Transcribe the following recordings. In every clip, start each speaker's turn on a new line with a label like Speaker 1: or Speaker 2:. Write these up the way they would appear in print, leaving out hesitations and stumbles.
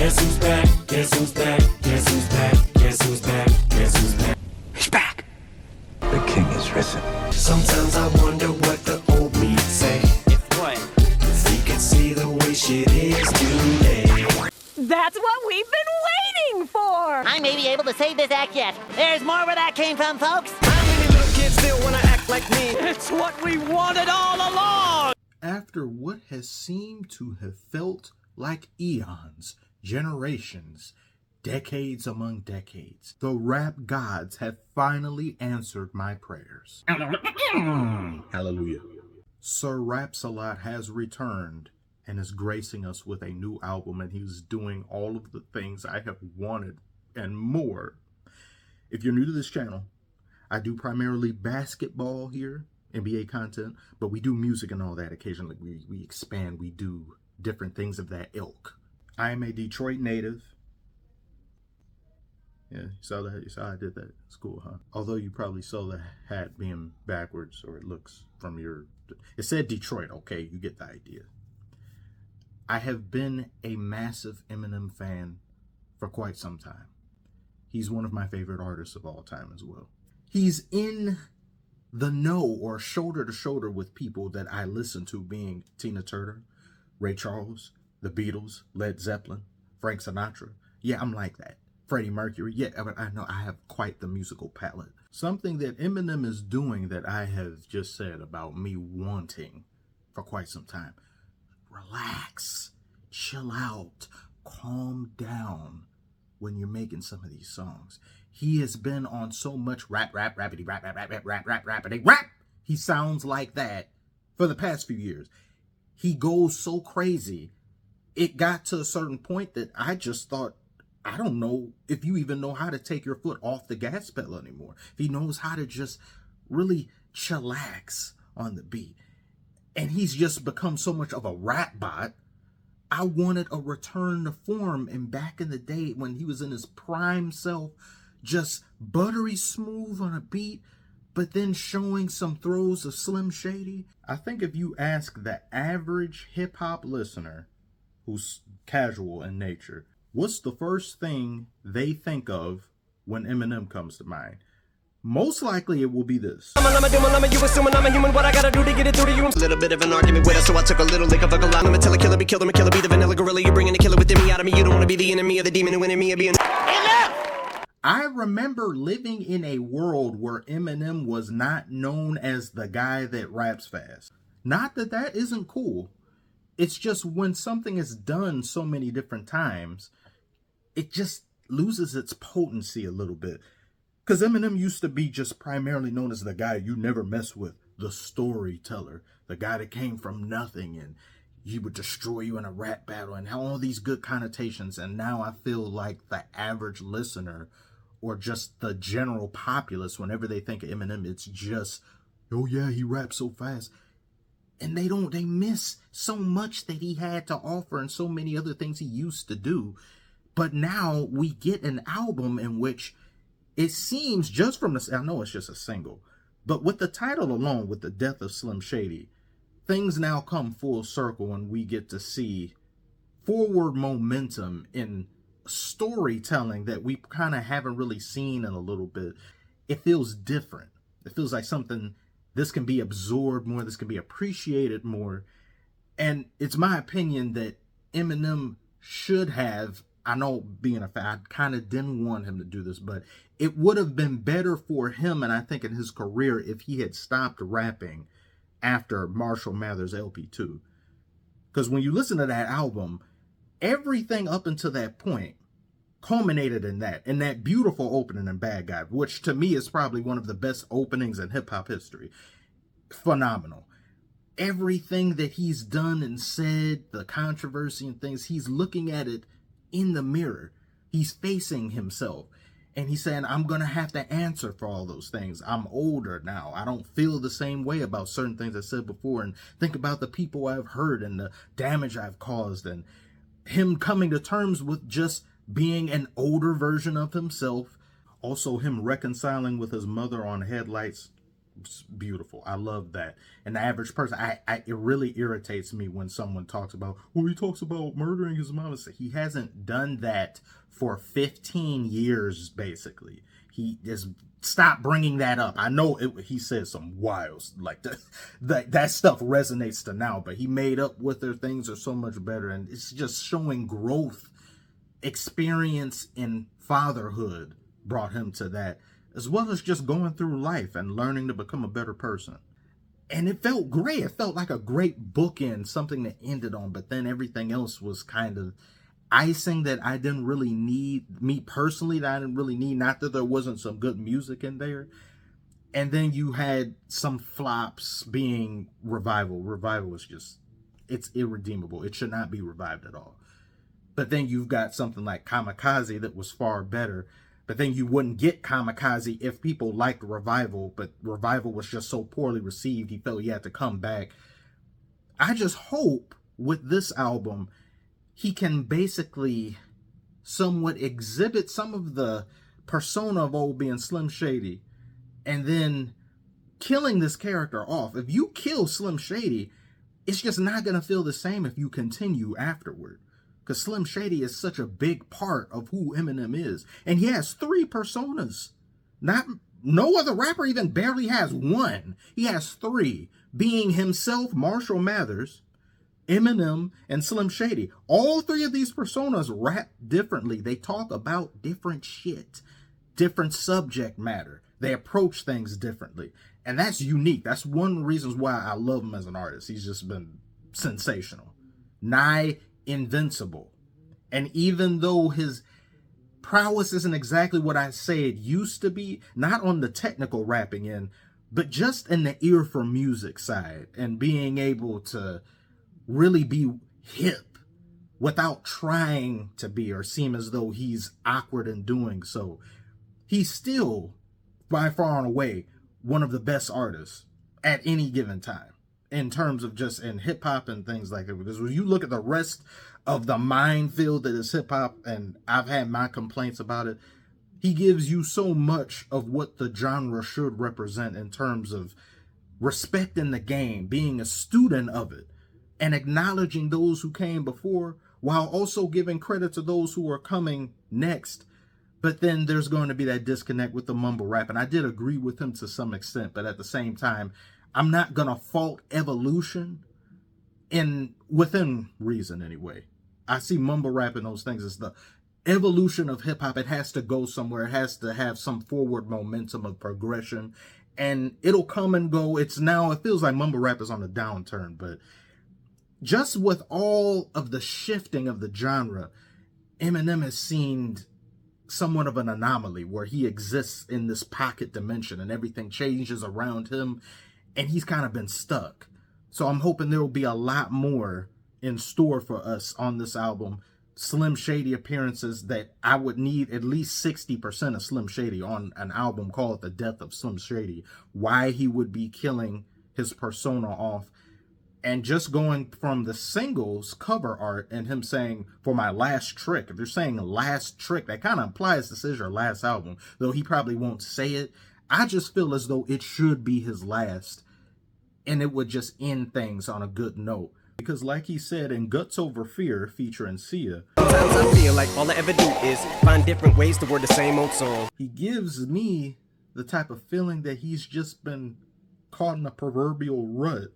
Speaker 1: Guess who's back? Guess who's back? Guess who's back? Guess who's back? Guess who's back?
Speaker 2: He's back. The king is risen.
Speaker 1: Sometimes I wonder what the old me'd say.
Speaker 3: If what?
Speaker 1: If he could see the way shit is today.
Speaker 4: That's what we've been waiting for!
Speaker 5: I may be able to save this act yet. There's more where that came from, folks.
Speaker 3: How many little kids still wanna act like me? It's what we wanted all along!
Speaker 6: After what has seemed to have felt like eons, generations, decades among decades, the rap gods have finally answered my prayers. Hallelujah. Sir Raps-A-Lot has returned and is gracing us with a new album, and he's doing all of the things I have wanted and more. If you're new to this channel, I do primarily basketball here, NBA content, but we do music and all that occasionally. We expand, we do different things of that ilk. I am a Detroit native. Yeah, you saw that? You saw I did that? It's cool, huh? Although you probably saw the hat being backwards, or it looks from your... It said Detroit, okay, you get the idea. I have been a massive Eminem fan for quite some time. He's one of my favorite artists of all time as well. He's in the know, or shoulder to shoulder with people that I listen to, being Tina Turner, Ray Charles, the Beatles, Led Zeppelin, Frank Sinatra. Yeah, I'm like that. Freddie Mercury. Yeah, I know I have quite the musical palette. Something that Eminem is doing that I have just said about me wanting for quite some time. Relax, chill out, calm down when you're making some of these songs. He has been on so much rap, rapidy, rap, rapidy, rap. He sounds like that for the past few years. He goes so crazy. It got to a certain point that I just thought, I don't know if you even know how to take your foot off the gas pedal anymore. If he knows how to just really chillax on the beat. And he's just become so much of a rap bot. I wanted a return to form. And back in the day when he was in his prime self, just buttery smooth on a beat, but then showing some throws of Slim Shady. I think if you ask the average hip hop listener who's casual in nature, what's the first thing they think of when Eminem comes to mind? Most likely it will be this.
Speaker 3: You assuming I'm a human, what I gotta do to get it through to you? A little bit of an argument with us, so I took a little lick of a line. I'ma tell a killer be killed, I'm a killer be the vanilla gorilla. You're bringing the killer within me out of me. You don't wanna be the enemy of the demon who in me or being...
Speaker 6: I remember living in a world where Eminem was not known as the guy that raps fast. Not that that isn't cool. It's just when something is done so many different times, it just loses its potency a little bit. Because Eminem used to be just primarily known as the guy you never mess with, the storyteller, the guy that came from nothing and he would destroy you in a rap battle and all these good connotations. And now I feel like the average listener or just the general populace, whenever they think of Eminem, it's just, oh yeah, he raps so fast. And they miss so much that he had to offer and so many other things he used to do. But now we get an album in which it seems, just from the, I know it's just a single, but with the title alone, with the Death of Slim Shady, things now come full circle and we get to see forward momentum in storytelling that we kind of haven't really seen in a little bit. It feels different. It feels like something, this can be absorbed more, this can be appreciated more. And it's my opinion that Eminem should have, I know being a fan, I kind of didn't want him to do this, but it would have been better for him, and I think in his career, if he had stopped rapping after Marshall Mathers LP2. Because when you listen to that album, everything up until that point culminated in that beautiful opening in Bad Guy, which to me is probably one of the best openings in hip-hop history. Phenomenal. Everything that he's done and said, the controversy and things, he's looking at it in the mirror. He's facing himself. And he's saying, I'm going to have to answer for all those things. I'm older now. I don't feel the same way about certain things I said before. And think about the people I've hurt and the damage I've caused. And him coming to terms with just being an older version of himself. Also him reconciling with his mother on Headlights. It's beautiful. I love that. And the average person, it really irritates me when someone talks about, well, he talks about murdering his mom. He hasn't done that for 15 years, basically. He just stop bringing that up. I know he said some wild, like that stuff resonates to now, but he made up with her. Things are so much better, and it's just showing growth, experience in fatherhood brought him to that, as well as just going through life and learning to become a better person. And it felt great. It felt like a great bookend, something that ended on, but then everything else was kind of icing that I didn't really need, me personally, that I didn't really need. Not that there wasn't some good music in there. And then you had some flops being Revival. Revival is just, it's irredeemable. It should not be revived at all. But then you've got something like Kamikaze that was far better. But then you wouldn't get Kamikaze if people liked Revival, but Revival was just so poorly received, he felt he had to come back. I just hope with this album, he can basically somewhat exhibit some of the persona of old being Slim Shady, and then killing this character off. If you kill Slim Shady, it's just not going to feel the same if you continue afterward. Because Slim Shady is such a big part of who Eminem is. And he has 3 personas. No other rapper even barely has 1. He has 3. Being himself, Marshall Mathers, Eminem, and Slim Shady. All 3 of these personas rap differently. They talk about different shit. Different subject matter. They approach things differently. And that's unique. That's one of the reasons why I love him as an artist. He's just been sensational. Nigh invincible. And even though his prowess isn't exactly what I say it used to be, not on the technical rapping end, but just in the ear for music side, and being able to really be hip without trying to be or seem as though he's awkward in doing so, he's still by far and away one of the best artists at any given time, in terms of just in hip hop and things like that. Because when you look at the rest of the minefield that is hip hop, and I've had my complaints about it, he gives you so much of what the genre should represent in terms of respecting the game, being a student of it, and acknowledging those who came before, while also giving credit to those who are coming next. But then there's going to be that disconnect with the mumble rap, and I did agree with him to some extent, but at the same time, I'm not going to fault evolution within reason anyway. I see mumble rap and those things as the evolution of hip hop. It has to go somewhere. It has to have some forward momentum of progression, and it'll come and go. It feels like mumble rap is on a downturn, but just with all of the shifting of the genre, Eminem has seemed somewhat of an anomaly where he exists in this pocket dimension and everything changes around him, and he's kind of been stuck. So I'm hoping there will be a lot more in store for us on this album. Slim Shady appearances that I would need at least 60% of Slim Shady on an album called The Death of Slim Shady. Why he would be killing his persona off. And just going from the singles cover art and him saying, for my last trick. If you're saying last trick, that kind of implies this is your last album. Though he probably won't say it. I just feel as though it should be his last. And it would just end things on a good note. Because like he said in Guts Over Fear featuring Sia,
Speaker 3: Sometimes I feel like all I ever do is find different ways to word the same old song.
Speaker 6: he gives me the type of feeling that he's just been caught in a proverbial rut,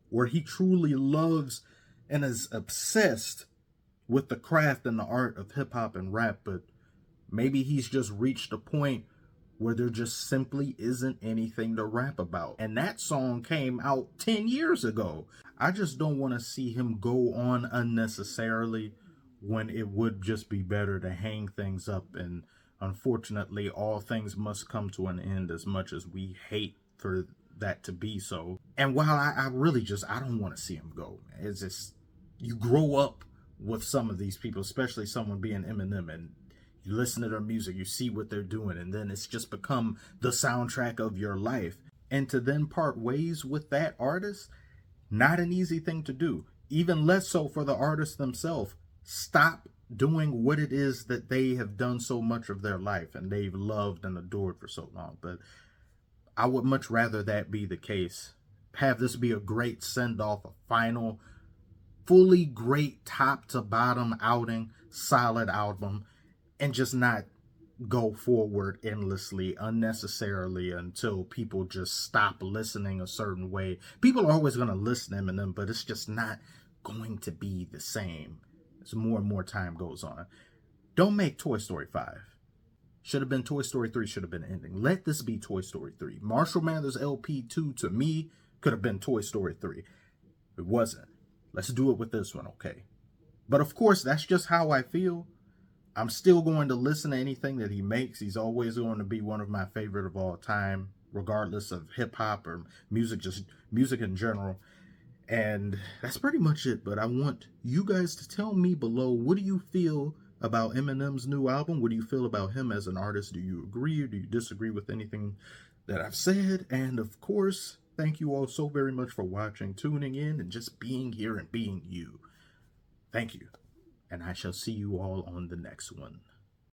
Speaker 6: where he truly loves and is obsessed with the craft and the art of hip hop and rap, but maybe he's just reached a point where there just simply isn't anything to rap about. And that song came out 10 years ago. I just don't want to see him go on unnecessarily when it would just be better to hang things up. And unfortunately, all things must come to an end, as much as we hate for that to be so. And while I really just, I don't want to see him go. It's just, you grow up with some of these people, especially someone being Eminem, and you listen to their music, you see what they're doing, and then it's just become the soundtrack of your life. And to then part ways with that artist, not an easy thing to do. Even less so for the artist themselves. Stop doing what it is that they have done so much of their life and they've loved and adored for so long. But I would much rather that be the case. Have this be a great send-off, a final, fully great top to bottom outing, solid album, and just not go forward endlessly, unnecessarily, until people just stop listening a certain way. People are always going to listen to Eminem, but it's just not going to be the same as more and more time goes on. Don't make Toy Story 5. Should have been Toy Story 3, should have been ending. Let this be Toy Story 3. Marshall Mathers LP 2 to me could have been Toy Story 3. It wasn't. Let's do it with this one, okay? But of course, that's just how I feel. I'm still going to listen to anything that he makes. He's always going to be one of my favorite of all time, regardless of hip-hop or music, just music in general. And that's pretty much it. But I want you guys to tell me below, what do you feel about Eminem's new album? What do you feel about him as an artist? Do you agree or do you disagree with anything that I've said? And of course, thank you all so very much for watching, tuning in, and just being here and being you. Thank you. And I shall see you all on the next one.